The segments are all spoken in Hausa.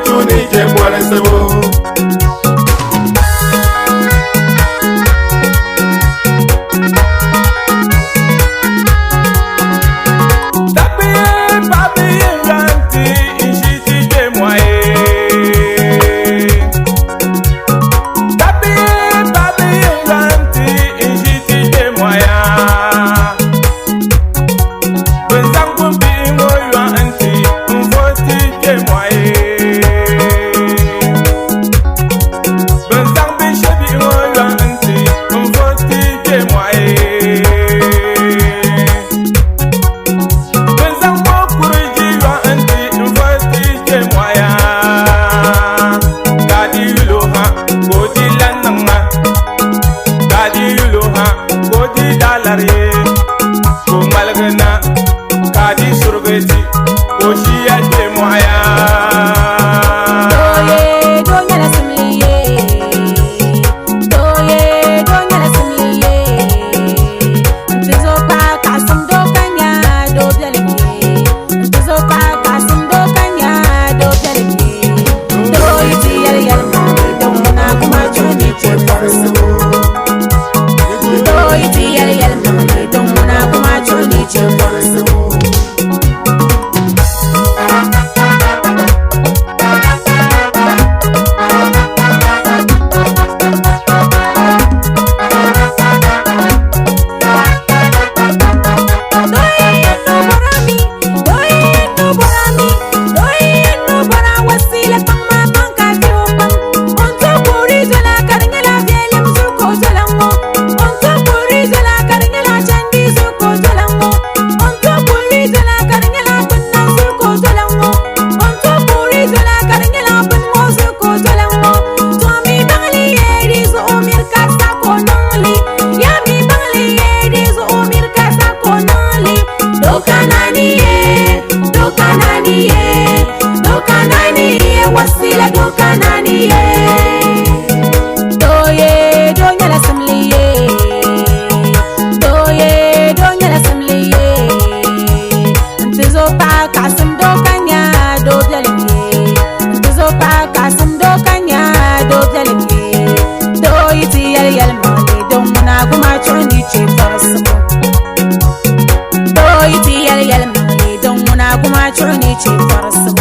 chuni che pole sebo. Wasila dokanani ye doye donya la samli ye doye donya la samli ye ntizo pa kasum dokanya do blalye ntizo pa kasum dokanya do blalye doyi ti yal yal male domna guma choni che farasmo doyi ti yal yal male domna guma choni che farasmo.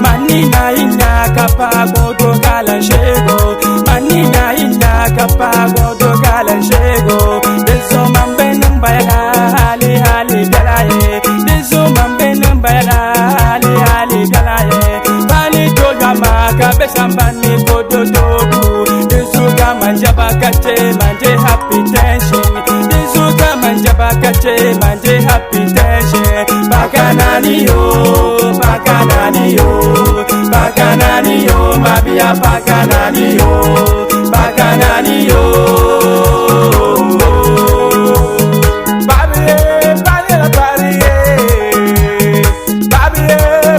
Manina ina kapago do galan shego, manina ina kapago do galan shego. Dezo mambe nambaya hali hali galaye, dezo mambe nambaya hali hali galaye. Bani do gama kabe sambani kodo dogu, dezo gama njaba kate manje happy tension, dezo gama njaba kate manje happy tension. Bakanani yo, bakanani yo. Bakanani yo, mabia bakanani yo, bakanani yo. Babie, babie la parie, babie,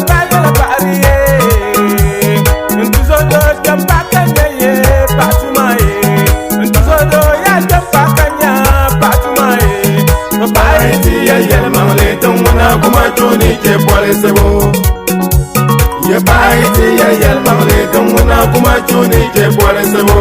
babie la parie. Ntuzodo jampakanya ye, patumaye. Ntuzodo ya jampakanya, patumaye. Baiti ya yel mamale tongona kumachoni ke pole sebo. Ye baiti ya yel mamale tongona kuma chuni ke pole sebo.